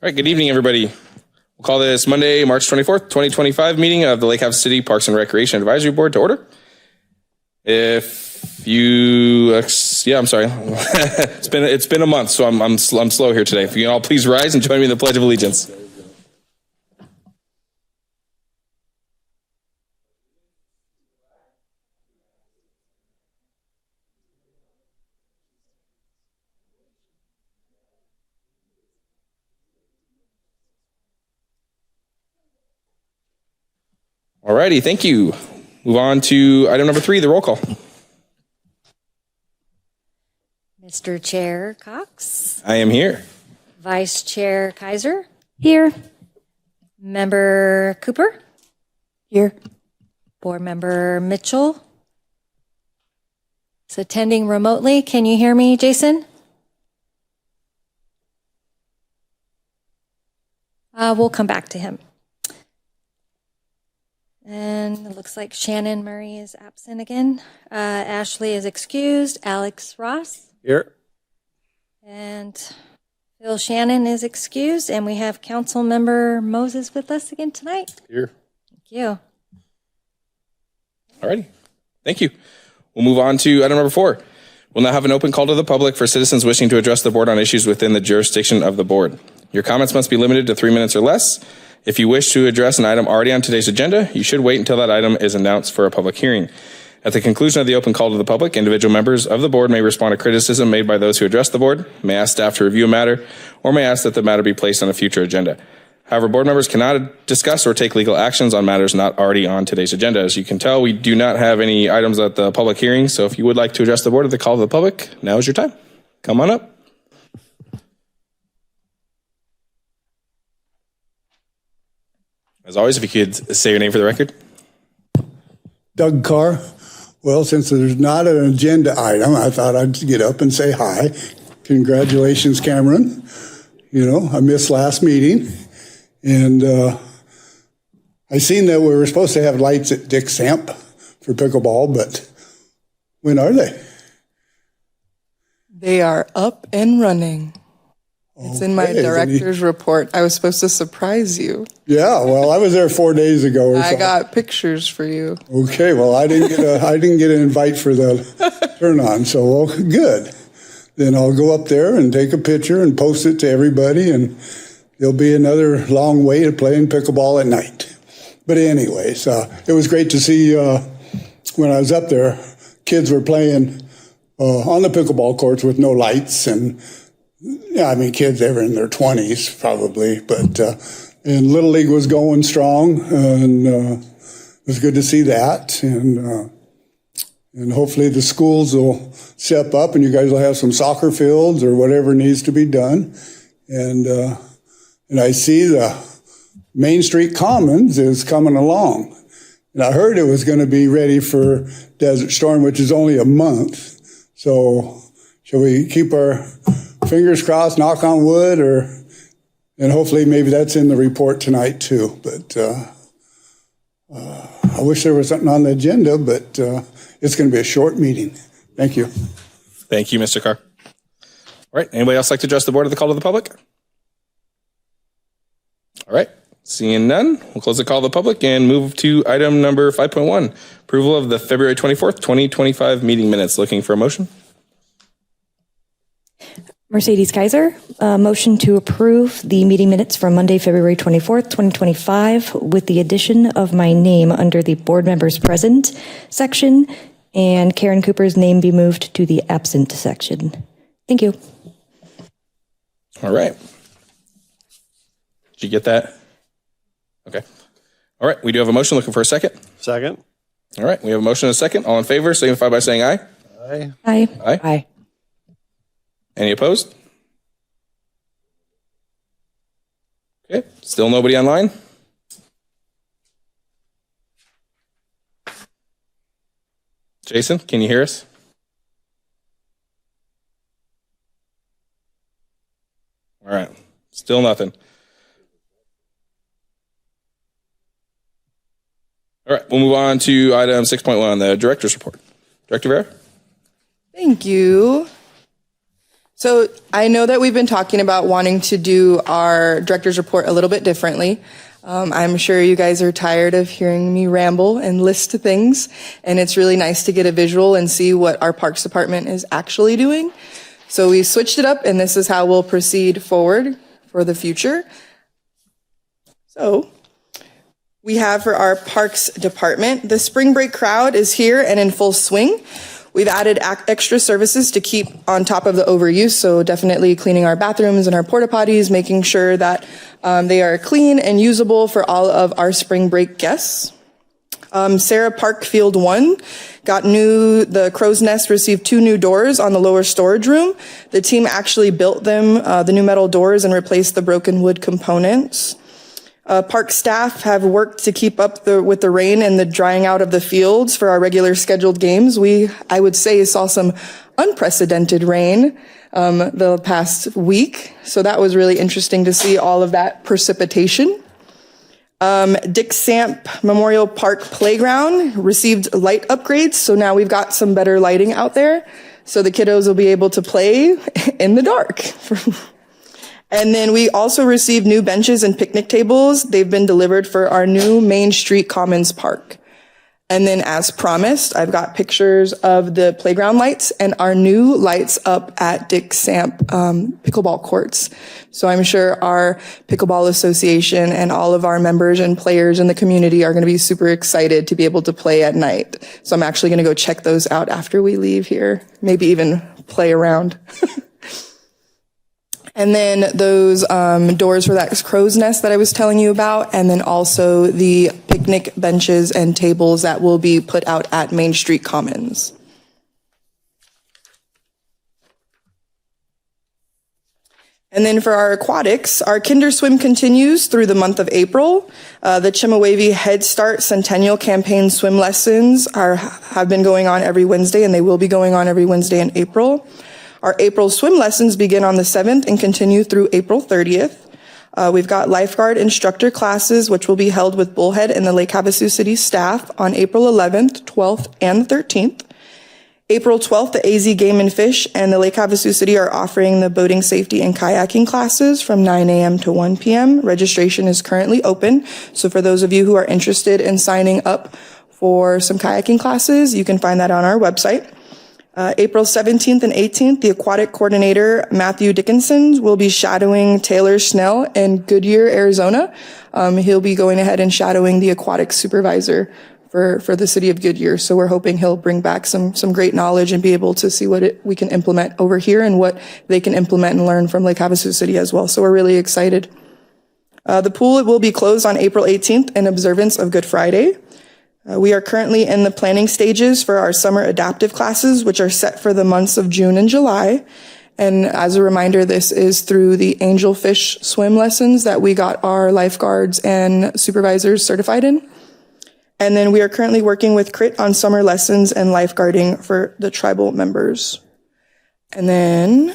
All right, good evening, everybody. We'll call this Monday, March 24th, 2025 meeting of the Lake Havasu City Parks and Recreation Advisory Board to order. If you, I'm sorry. it's been a month, so I'm slow here today. If you can all please rise and join me in the Pledge of Allegiance. All righty, thank you. Move on to item number 3, the roll call. Mr. Chair Cox. I am here. Vice Chair Kaiser. Here. Member Cooper. Here. Board Member Mitchell. Is attending remotely. Can you hear me, Jason? We'll come back to him. And it looks like Shannon Murray is absent again. Ashley is excused. Alex Ross. Here. And Phil Shannon is excused. And we have Council Member Moses with us again tonight. Here. Thank you. All righty. Thank you. We'll move on to item number 4. We'll now have an open call to the public for citizens wishing to address the board on issues within the jurisdiction of the board. Your comments must be limited to 3 minutes or less. If you wish to address an item already on today's agenda, you should wait until that item is announced for a public hearing. At the conclusion of the open call to the public, individual members of the board may respond to criticism made by those who address the board, may ask staff to review a matter, or may ask that the matter be placed on a future agenda. However, board members cannot discuss or take legal actions on matters not already on today's agenda. As you can tell, we do not have any items at the public hearing, so if you would like to address the board at the call to the public, now is your time. Come on up. As always, if you could say your name for the record. Doug Carr. Well, since there's not an agenda item, I thought I'd get up and say hi. Congratulations, Cameron. You know, I missed last meeting. And I seen that we were supposed to have lights at Dick Samp for pickleball, but when are they? They are up and running. It's in my director's report. I was supposed to surprise you. Yeah, well, I was there 4 days ago. I got pictures for you. Okay, well, I didn't get an invite for the turn on, so well, good. Then I'll go up there and take a picture and post it to everybody, and there'll be another long way to playing pickleball at night. But anyways, it was great to see when I was up there, kids were playing on the pickleball courts with no lights, and yeah, I mean, kids ever in their 20s probably, but and Little League was going strong, and it was good to see that, and hopefully the schools will step up, and you guys will have some soccer fields or whatever needs to be done, and I see the Main Street Commons is coming along, and I heard it was going to be ready for Desert Storm, which is only a month, so shall we keep our fingers crossed, knock on wood, and hopefully maybe that's in the report tonight too. But I wish there was something on the agenda, but it's going to be a short meeting. Thank you. Thank you, Mr. Carr. All right, anybody else like to address the board at the call to the public? All right, seeing none, we'll close the call to the public and move to item number 5.1, approval of the February 24th, 2025 meeting minutes. Looking for a motion? Mercedes Kaiser, motion to approve the meeting minutes from Monday, February 24th, 2025, with the addition of my name under the board members present section and Karen Cooper's name be moved to the absent section. Thank you. All right. Did you get that? Okay. All right, we do have a motion. Looking for a second. Second. All right, we have a motion and a second. All in favor, signify by saying aye. Aye. Aye. Aye. Aye. Any opposed? Okay, still nobody online? Jason, can you hear us? All right, still nothing. All right, we'll move on to item 6.1, the director's report. Director Vera? Thank you. So I know that we've been talking about wanting to do our director's report a little bit differently. I'm sure you guys are tired of hearing me ramble and list things, and it's really nice to get a visual and see what our Parks Department is actually doing. So we switched it up, and this is how we'll proceed forward for the future. So we have for our Parks Department, the spring break crowd is here and in full swing. We've added extra services to keep on top of the overuse, so definitely cleaning our bathrooms and our porta potties, making sure that they are clean and usable for all of our spring break guests. Sarah Park Field 1 got the Crow's Nest received 2 new doors on the lower storage room. The team actually built them, the new metal doors, and replaced the broken wood components. Park staff have worked to keep up with the rain and the drying out of the fields for our regular scheduled games. I would say, saw some unprecedented rain the past week, so that was really interesting to see all of that precipitation. Dick Samp Memorial Park Playground received light upgrades, so now we've got some better lighting out there, so the kiddos will be able to play in the dark. And then we also received new benches and picnic tables. They've been delivered for our new Main Street Commons Park. And then as promised, I've got pictures of the playground lights and our new lights up at Dick Samp pickleball courts. So I'm sure our Pickleball Association and all of our members and players in the community are going to be super excited to be able to play at night. So I'm actually going to go check those out after we leave here, maybe even play around. And then those doors for that Crow's Nest that I was telling you about, and then also the picnic benches and tables that will be put out at Main Street Commons. And then for our aquatics, our Kinder Swim continues through the month of April. The Chemehuevi Head Start Centennial Campaign swim lessons have been going on every Wednesday, and they will be going on every Wednesday in April. Our April swim lessons begin on the 7th and continue through April 30th. We've got lifeguard instructor classes, which will be held with Bullhead and the Lake Havasu City staff on April 11th, 12th, and 13th. April 12th, the AZ Game and Fish and the Lake Havasu City are offering the boating safety and kayaking classes from 9 a.m. to 1 p.m. Registration is currently open. So for those of you who are interested in signing up for some kayaking classes, you can find that on our website. April 17th and 18th, the aquatic coordinator, Matthew Dickinson, will be shadowing Taylor Snell in Goodyear, Arizona. He'll be going ahead and shadowing the aquatic supervisor for the city of Goodyear. So we're hoping he'll bring back some great knowledge and be able to see what we can implement over here and what they can implement and learn from Lake Havasu City as well. So we're really excited. The pool will be closed on April 18th in observance of Good Friday. We are currently in the planning stages for our summer adaptive classes, which are set for the months of June and July. And as a reminder, this is through the Angelfish swim lessons that we got our lifeguards and supervisors certified in. And then we are currently working with CRIT on summer lessons and lifeguarding for the tribal members. And then,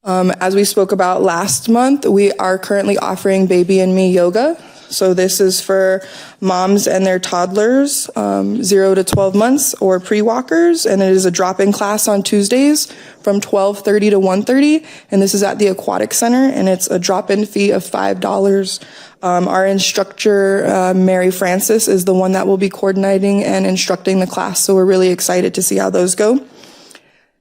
as we spoke about last month, we are currently offering Baby and Me Yoga. So this is for moms and their toddlers, 0 to 12 months or pre-walkers, and it is a drop-in class on Tuesdays from 12:30 to 1:30, and this is at the Aquatic Center, and it's a drop-in fee of $5. Our instructor, Mary Francis, is the one that will be coordinating and instructing the class, so we're really excited to see how those go.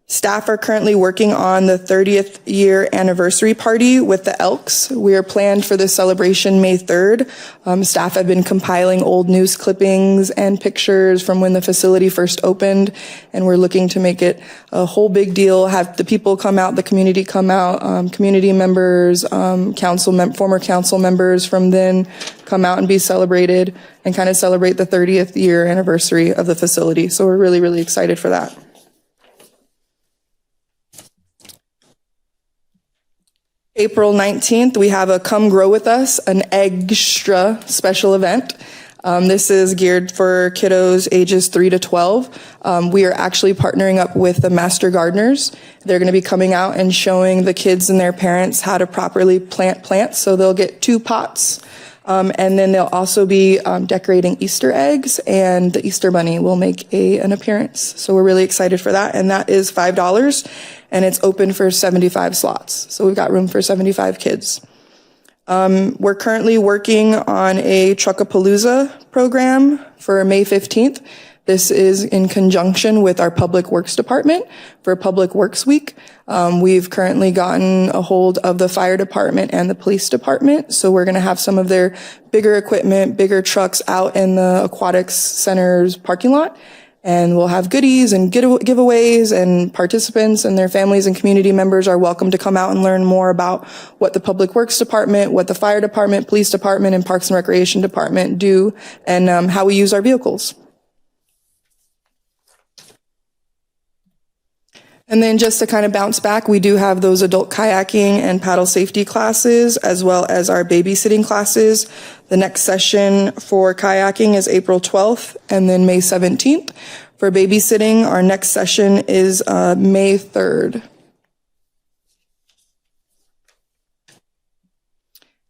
Staff are currently working on the 30th year anniversary party with the Elks. We are planned for the celebration May 3rd. Staff have been compiling old news clippings and pictures from when the facility first opened, and we're looking to make it a whole big deal, have the people come out, the community come out, community members, former council members from then come out and be celebrated and kind of celebrate the 30th year anniversary of the facility. So we're really, really excited for that. April 19th, we have a Come Grow With Us, an extra special event. This is geared for kiddos ages 3 to 12. We are actually partnering up with the Master Gardeners. They're going to be coming out and showing the kids and their parents how to properly plant plants. So they'll get 2 pots And then they'll also be decorating Easter eggs, and the Easter Bunny will make an appearance. So we're really excited for that. And that is $5, and it's open for 75 slots. So we've got room for 75 kids. We're currently working on a Truckapalooza program for May 15th. This is in conjunction with our Public Works Department for Public Works Week. We've currently gotten a hold of the fire department and the police department, so we're going to have some of their bigger equipment, bigger trucks out in the Aquatics Center's parking lot, and we'll have goodies and giveaways, and participants and their families and community members are welcome to come out and learn more about what the Public Works Department, what the fire department, police department, and Parks and Recreation Department do, and how we use our vehicles. And then just to kind of bounce back, we do have those adult kayaking and paddle safety classes, as well as our babysitting classes. The next session for kayaking is April 12th and then May 17th. For babysitting, our next session is May 3rd.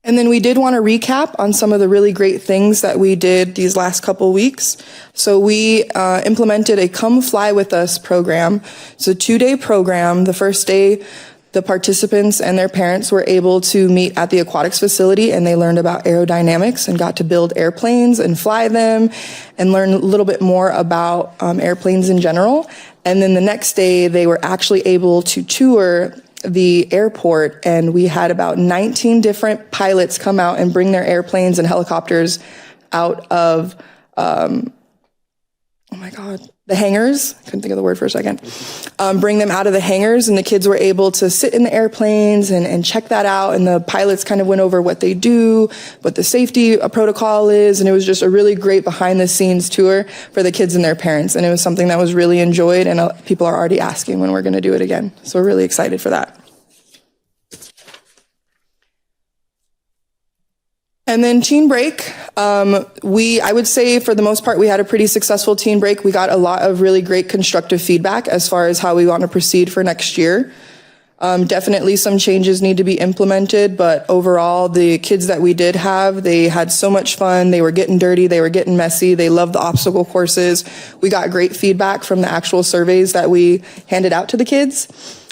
And then we did want to recap on some of the really great things that we did these last couple weeks. So we implemented a Come Fly With Us program. It's a 2-day program. The first day, the participants and their parents were able to meet at the aquatics facility, and they learned about aerodynamics and got to build airplanes and fly them and learn a little bit more about airplanes in general. And then the next day, they were actually able to tour the airport, and we had about 19 different pilots come out and bring their airplanes and helicopters out of, the hangars. Couldn't think of the word for a second. Bring them out of the hangars, and the kids were able to sit in the airplanes and check that out. And the pilots kind of went over what they do, what the safety protocol is. And it was just a really great behind the scenes tour for the kids and their parents. And it was something that was really enjoyed, and people are already asking when we're going to do it again. So we're really excited for that. And then teen break, I would say for the most part, we had a pretty successful teen break. We got a lot of really great constructive feedback as far as how we want to proceed for next year. Definitely some changes need to be implemented, but overall, the kids that we did have, they had so much fun. They were getting dirty. They were getting messy. They loved the obstacle courses. We got great feedback from the actual surveys that we handed out to the kids.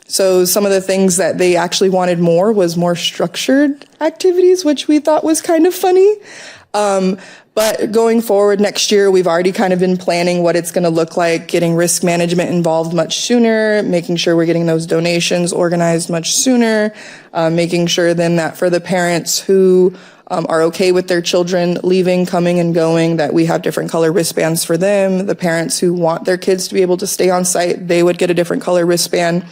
So some of the things that they actually wanted more was more structured activities, which we thought was kind of funny. But going forward next year, we've already kind of been planning what it's going to look like, getting risk management involved much sooner, making sure we're getting those donations organized much sooner, making sure then that for the parents who are okay with their children leaving, coming and going, that we have different color wristbands for them. The parents who want their kids to be able to stay on site, they would get a different color wristband.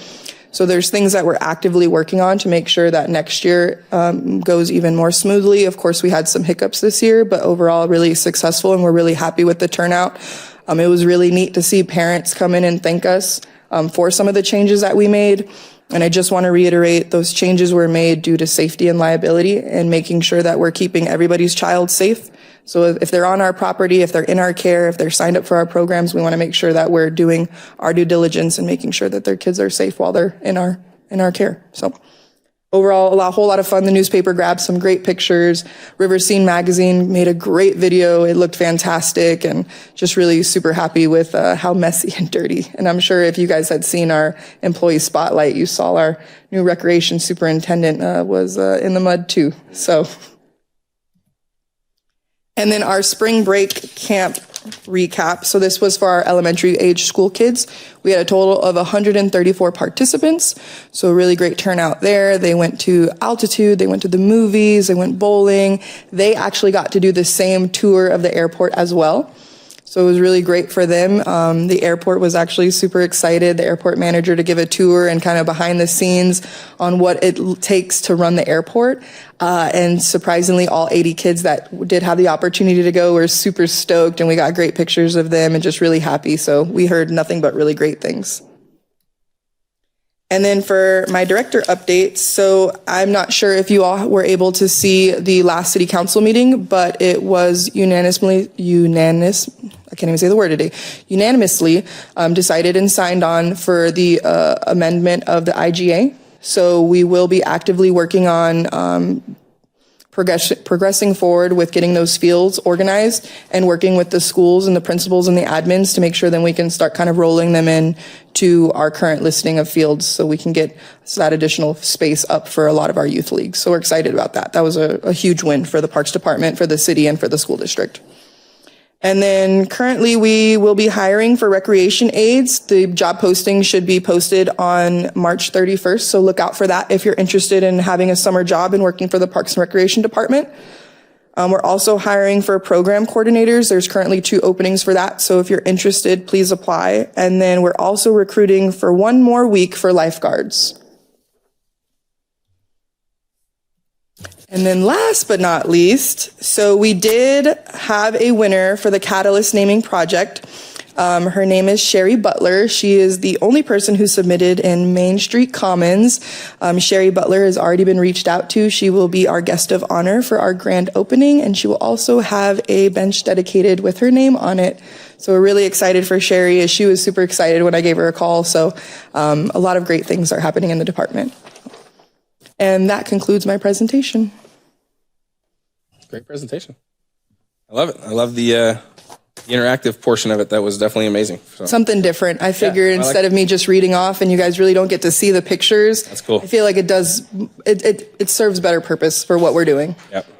So there's things that we're actively working on to make sure that next year goes even more smoothly. Of course, we had some hiccups this year, but overall really successful, and we're really happy with the turnout. It was really neat to see parents come in and thank us for some of the changes that we made. And I just want to reiterate, those changes were made due to safety and liability and making sure that we're keeping everybody's child safe. So if they're on our property, if they're in our care, if they're signed up for our programs, we want to make sure that we're doing our due diligence and making sure that their kids are safe while they're in our care. So overall, a whole lot of fun. The newspaper grabbed some great pictures. River Scene Magazine made a great video. It looked fantastic, and just really super happy with how messy and dirty. And I'm sure if you guys had seen our employee spotlight, you saw our new recreation superintendent was in the mud too. So. And then our spring break camp recap. So this was for our elementary age school kids. We had a total of 134 participants. So a really great turnout there. They went to Altitude. They went to the movies. They went bowling. They actually got to do the same tour of the airport as well. So it was really great for them. The airport was actually super excited, the airport manager, to give a tour and kind of behind the scenes on what it takes to run the airport. And surprisingly, all 80 kids that did have the opportunity to go were super stoked, and we got great pictures of them and just really happy. So we heard nothing but really great things. And then for my director updates, so I'm not sure if you all were able to see the last city council meeting, but it was unanimously decided and signed on for the amendment of the IGA. So we will be actively working on progressing forward with getting those fields organized and working with the schools and the principals and the admins to make sure then we can start kind of rolling them in to our current listing of fields so we can get that additional space up for a lot of our youth leagues. So we're excited about that. That was a huge win for the Parks Department, for the city, and for the school district. And then currently we will be hiring for recreation aides. The job posting should be posted on March 31st. So look out for that if you're interested in having a summer job and working for the Parks and Recreation Department. We're also hiring for program coordinators. There's currently 2 openings for that. So if you're interested, please apply. And then we're also recruiting for 1 more week for lifeguards. And then last but not least, so we did have a winner for the Catalyst naming project. Her name is Sherry Butler. She is the only person who submitted in Main Street Commons. Sherry Butler has already been reached out to. She will be our guest of honor for our grand opening, and she will also have a bench dedicated with her name on it. So we're really excited for Sherry, as she was super excited when I gave her a call. So a lot of great things are happening in the department. And that concludes my presentation. Great presentation. I love it. I love the interactive portion of it. That was definitely amazing. So. Something different. I figured instead of me just reading off and you guys really don't get to see the pictures. That's cool. I feel like it serves better purpose for what we're doing.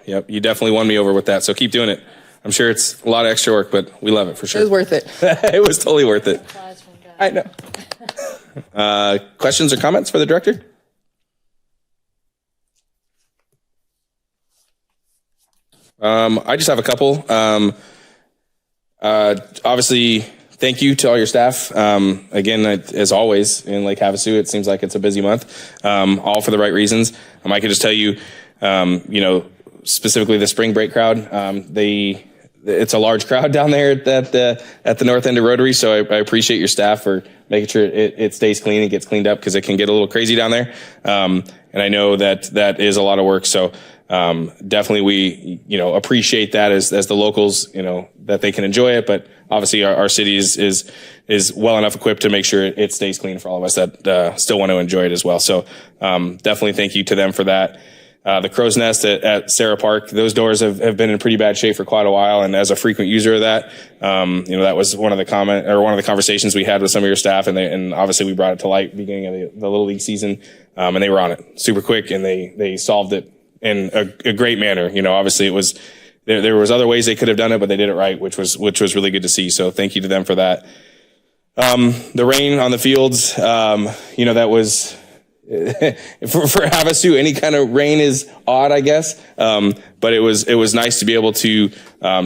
Yep. You definitely won me over with that. So keep doing it. I'm sure it's a lot of extra work, but we love it for sure. It was worth it. It was totally worth it. I know. Questions or comments for the director? I just have a couple. Obviously, thank you to all your staff. Again, as always, in Lake Havasu, it seems like it's a busy month, all for the right reasons. I could just tell you, specifically the spring break crowd, it's a large crowd down there at the north end of Rotary. So I appreciate your staff for making sure it stays clean and gets cleaned up, because it can get a little crazy down there. And I know that is a lot of work. So definitely we, appreciate that as the locals, that they can enjoy it. But obviously our city is well enough equipped to make sure it stays clean for all of us that still want to enjoy it as well. So definitely thank you to them for that. The Crow's Nest at Sarah Park, those doors have been in pretty bad shape for quite a while. And as a frequent user of that, that was one of the conversations we had with some of your staff. And obviously we brought it to light beginning of the Little League season. And they were on it super quick, and they solved it in a great manner. Obviously it was, there was other ways they could have done it, but they did it right, which was really good to see. So thank you to them for that. The rain on the fields, that was, for Havasu, any kind of rain is odd, I guess. But it was nice to be able to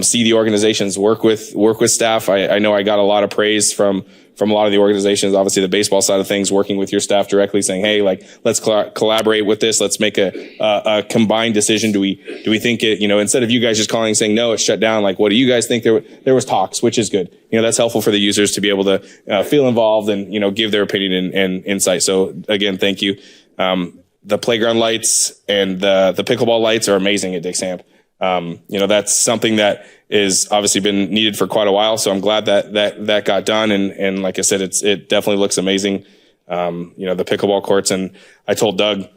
see the organizations work with staff. I know I got a lot of praise from a lot of the organizations, obviously the baseball side of things, working with your staff directly, saying, hey, let's collaborate with this. Let's make a combined decision. Do we think it, instead of you guys just calling and saying, no, it's shut down. What do you guys think? There was talks, which is good. That's helpful for the users to be able to feel involved and, give their opinion and insight. So again, thank you. The playground lights and the pickleball lights are amazing at Dick's Hamp. That's something that is obviously been needed for quite a while. So I'm glad that got done. And like I said, it definitely looks amazing. The pickleball courts, and I told Doug,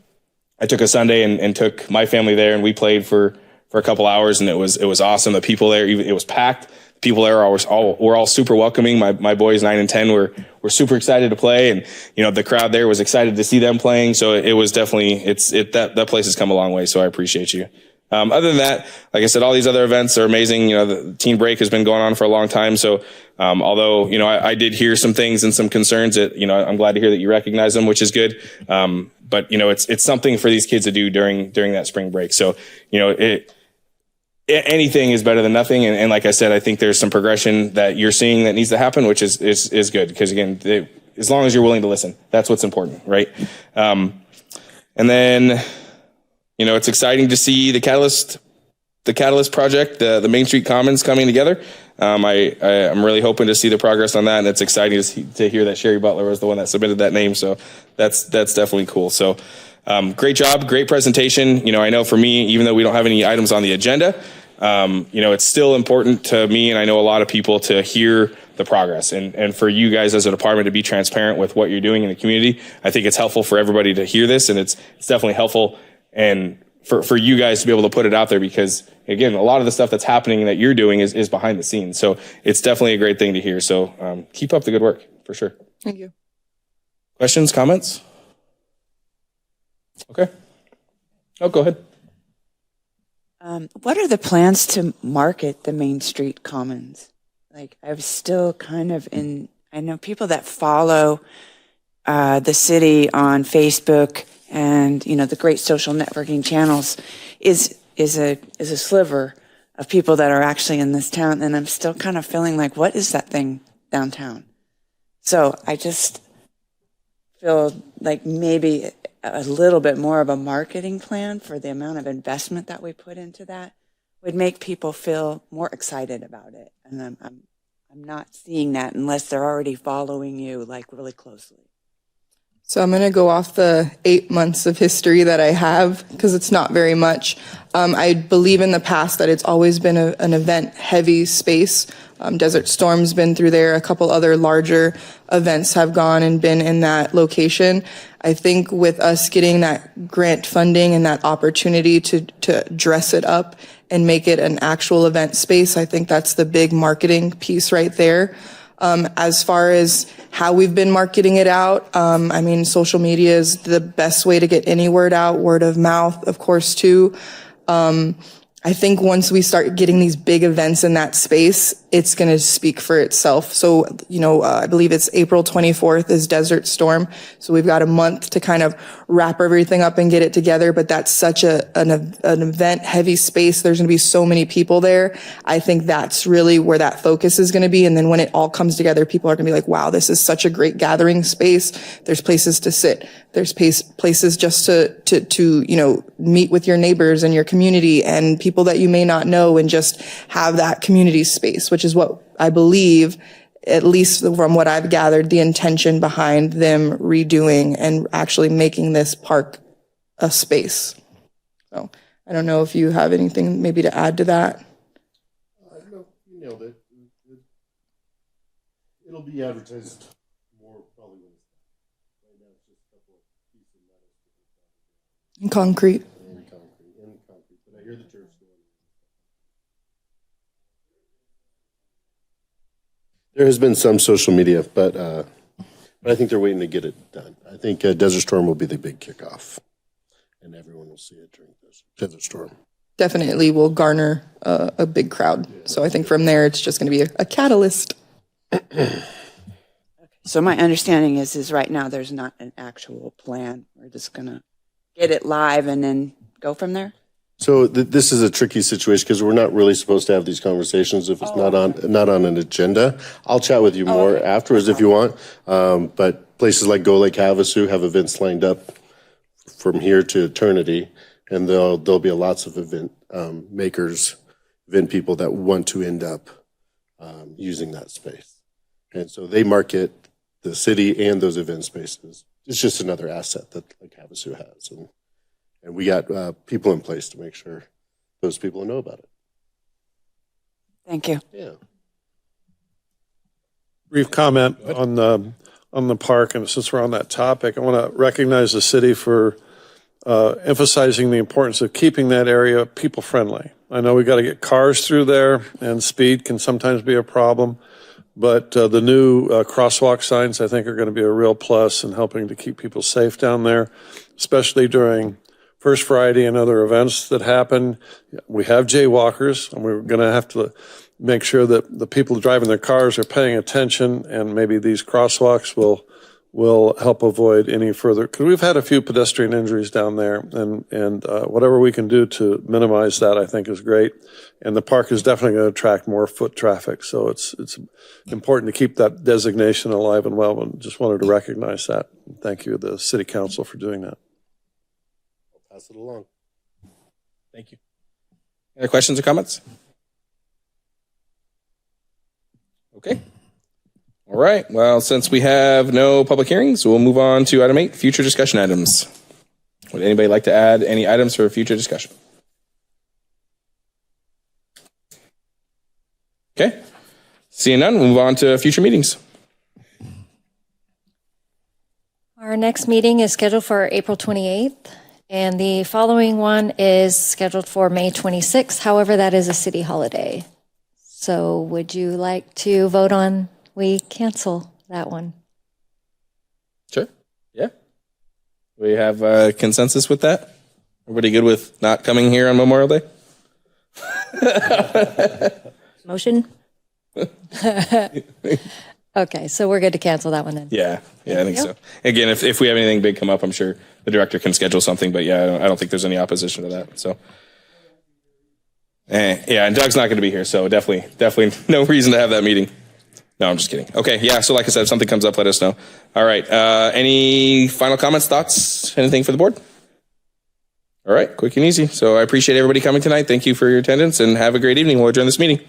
I took a Sunday and took my family there, and we played for a couple hours, and it was awesome. The people there, it was packed. People there were all super welcoming. My boys 9 and 10 were super excited to play, and the crowd there was excited to see them playing. So it was definitely that place has come a long way. So I appreciate you. Other than that, like I said, all these other events are amazing. The teen break has been going on for a long time. So, although, I did hear some things and some concerns that, I'm glad to hear that you recognize them, which is good. But, it's something for these kids to do during that spring break. So, anything is better than nothing. And like I said, I think there's some progression that you're seeing that needs to happen, which is good. Because again, as long as you're willing to listen, that's what's important. Right. And then, it's exciting to see the Catalyst project, the Main Street Commons coming together. I'm really hoping to see the progress on that, and it's exciting to hear that Sherry Butler was the one that submitted that name. So that's definitely cool. So great job, great presentation. I know for me, even though we don't have any items on the agenda, it's still important to me, and I know a lot of people, to hear the progress and for you guys as a department to be transparent with what you're doing in the community. I think it's helpful for everybody to hear this, and it's definitely helpful and for you guys to be able to put it out there, because again, a lot of the stuff that's happening that you're doing is behind the scenes. So it's definitely a great thing to hear. So keep up the good work for sure. Thank you. Questions, comments? Okay. Oh, go ahead. What are the plans to market the Main Street Commons? Like, I was still kind of I know people that follow the city on Facebook and, the great social networking channels is a sliver of people that are actually in this town. And I'm still kind of feeling like, what is that thing downtown? So I just feel like maybe a little bit more of a marketing plan for the amount of investment that we put into that would make people feel more excited about it. And I'm not seeing that unless they're already following you like really closely. So I'm going to go off the 8 months of history that I have, because it's not very much. I believe in the past that it's always been an event-heavy space. Desert Storm's been through there. A couple other larger events have gone and been in that location. I think with us getting that grant funding and that opportunity to dress it up and make it an actual event space, I think that's the big marketing piece right there. As far as how we've been marketing it out, social media is the best way to get any word out, word of mouth, of course, too. I think once we start getting these big events in that space, it's going to speak for itself. So, I believe it's April 24th is Desert Storm. So we've got a month to kind of wrap everything up and get it together. But that's such an event heavy space. There's going to be so many people there. I think that's really where that focus is going to be. And then when it all comes together, people are going to be like, wow, this is such a great gathering space. There's places to sit. There's places just to meet with your neighbors and your community and people that you may not know, and just have that community space, which is what I believe, at least from what I've gathered, the intention behind them redoing and actually making this park a space. So I don't know if you have anything maybe to add to that. No, you nailed it. It'll be advertised more probably when it's done. Right now it's just a couple of pieces of metal. In concrete. But I hear the church going. There has been some social media, but I think they're waiting to get it done. I think Desert Storm will be the big kickoff, and everyone will see it during Desert Storm. Definitely will garner a big crowd. So I think from there, it's just going to be a catalyst. So my understanding is right now there's not an actual plan. We're just going to get it live and then go from there? So this is a tricky situation because we're not really supposed to have these conversations if it's not on an agenda. I'll chat with you more afterwards if you want. But places like Go Lake Havasu have events lined up from here to eternity, and there'll be lots of event makers, event people that want to end up using that space. And so they market the city and those event spaces. It's just another asset that Lake Havasu has. And we got people in place to make sure those people know about it. Thank you. Yeah. Brief comment on the park, and since we're on that topic, I want to recognize the city for emphasizing the importance of keeping that area people friendly. I know we got to get cars through there, and speed can sometimes be a problem, but the new crosswalk signs I think are going to be a real plus in helping to keep people safe down there, especially during First Friday and other events that happen. We have jaywalkers, and we're going to have to make sure that the people driving their cars are paying attention, and maybe these crosswalks will help avoid any further, because we've had a few pedestrian injuries down there, and whatever we can do to minimize that, I think, is great. And the park is definitely going to attract more foot traffic, so it's important to keep that designation alive and well, and just wanted to recognize that. Thank you, the City Council, for doing that. Pass it along. Thank you. Any questions or comments? Okay. All right. Well, since we have no public hearings, we'll move on to item 8, future discussion items. Would anybody like to add any items for future discussion? Okay. Seeing none, we'll move on to future meetings. Our next meeting is scheduled for April 28th, And the following one is scheduled for May 26th. However, that is a city holiday. So would you like to vote on we cancel that one? Sure. Yeah. We have consensus with that? Everybody good with not coming here on Memorial Day? Motion? Okay, so we're good to cancel that one then. Yeah, I think so. Again, if we have anything big come up, I'm sure the director can schedule something, but yeah, I don't think there's any opposition to that, so. Yeah, and Doug's not going to be here, so definitely no reason to have that meeting. No, I'm just kidding. Okay, yeah, so like I said, if something comes up, let us know. All right, any final comments, thoughts, anything for the board? All right, quick and easy. So I appreciate everybody coming tonight. Thank you for your attendance, and have a great evening. We'll adjourn this meeting.